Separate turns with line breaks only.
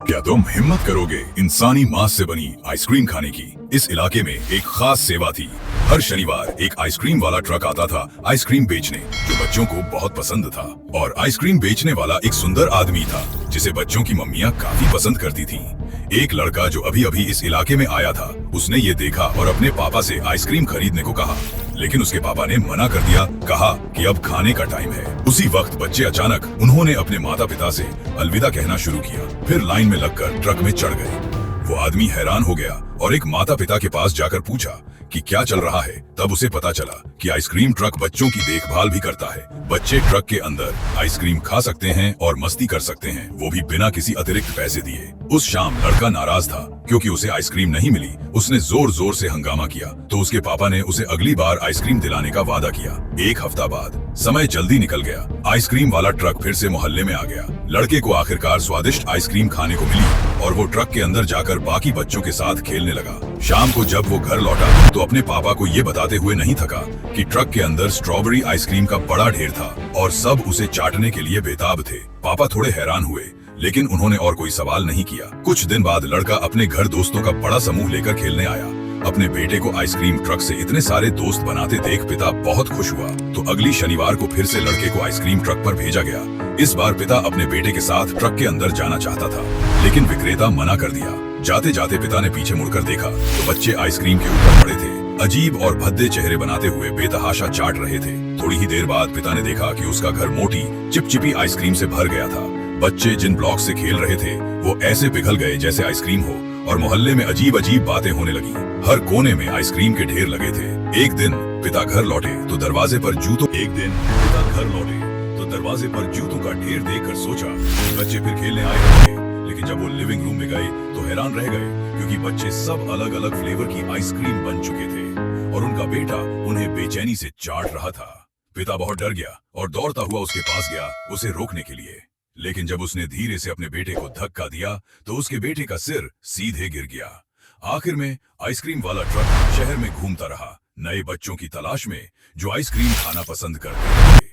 क्या तुम हिम्मत करोगे इंसानी मांस से बनी आइसक्रीम खाने की? इस इलाके में एक खास सेवा थी। हर शनिवार एक आइसक्रीम वाला ट्रक आता था आइसक्रीम बेचने, जो बच्चों को बहुत पसंद था। और आइसक्रीम बेचने वाला एक सुंदर आदमी था जिसे बच्चों की मम्मियाँ काफी पसंद करती थी। एक लड़का जो अभी अभी इस इलाके में आया था, उसने ये देखा और अपने पापा से आइसक्रीम खरीदने को कहा, लेकिन उसके पापा ने मना कर दिया, कहा कि अब खाने का टाइम है। उसी वक्त बच्चे अचानक उन्होंने अपने माता पिता से अलविदा कहना शुरू किया, फिर लाइन में लगकर ट्रक में चढ़ गए। वो आदमी हैरान हो गया और एक माता पिता के पास जाकर पूछा कि क्या चल रहा है। तब उसे पता चला कि आइसक्रीम ट्रक बच्चों की देखभाल भी करता है। बच्चे ट्रक के अंदर आइसक्रीम खा सकते हैं और मस्ती कर सकते हैं, वो भी बिना किसी अतिरिक्त पैसे दिए। उस शाम लड़का नाराज था क्योंकि उसे आइसक्रीम नहीं मिली। उसने जोर जोर से हंगामा किया तो उसके पापा ने उसे अगली बार आइसक्रीम दिलाने का वादा किया। एक हफ्ता बाद समय जल्दी निकल गया। आइसक्रीम वाला ट्रक फिर से मोहल्ले में आ गया। लड़के को आखिरकार स्वादिष्ट आइसक्रीम खाने को मिली और वो ट्रक के अंदर जाकर बाकी बच्चों के साथ खेलने लगा। शाम को जब वो घर लौटा तो अपने पापा को ये बताते हुए नहीं थका कि ट्रक के अंदर स्ट्रॉबेरी आइसक्रीम का बड़ा ढेर था और सब उसे चाटने के लिए बेताब थे। पापा थोड़े हैरान हुए, लेकिन उन्होंने और कोई सवाल नहीं किया। कुछ दिन बाद लड़का अपने घर दोस्तों का बड़ा समूह लेकर खेलने आया। अपने बेटे को आइसक्रीम ट्रक से इतने सारे दोस्त बनाते देख पिता बहुत खुश हुआ। तो अगली शनिवार को फिर से लड़के को आइसक्रीम ट्रक पर भेजा गया। इस बार पिता अपने बेटे के साथ ट्रक के अंदर जाना चाहता था, लेकिन विक्रेता मना कर दिया। जाते जाते पिता ने पीछे मुड़कर देखा तो बच्चे आइसक्रीम के ऊपर पड़े थे, अजीब और भद्दे चेहरे बनाते हुए बेतहाशा चाट रहे थे। थोड़ी ही देर बाद पिता ने देखा कि उसका घर मोटी चिपचिपी आइसक्रीम से भर गया था। बच्चे जिन ब्लॉक से खेल रहे थे वो ऐसे पिघल गए जैसे आइसक्रीम हो, और मोहल्ले में अजीब अजीब बातें होने लगी। हर कोने में आइसक्रीम के ढेर लगे थे। एक दिन पिता घर लौटे तो दरवाजे पर जूतों का ढेर देखकर सोचा बच्चे फिर खेलने आए होंगे। लेकिन जब वो लिविंग रूम में गए तो हैरान रह गए, क्योंकि बच्चे सब अलग अलग फ्लेवर की आइसक्रीम बन चुके थे और उनका बेटा उन्हें बेचैनी से चाट रहा था। पिता बहुत डर गया और दौड़ता हुआ उसके पास गया उसे रोकने के लिए। लेकिन जब उसने धीरे से अपने बेटे को धक्का दिया तो उसके बेटे का सिर सीधे गिर गया। आखिर में आइसक्रीम वाला ट्रक शहर में घूमता रहा, नए बच्चों की तलाश में जो आइसक्रीम खाना पसंद करते थे।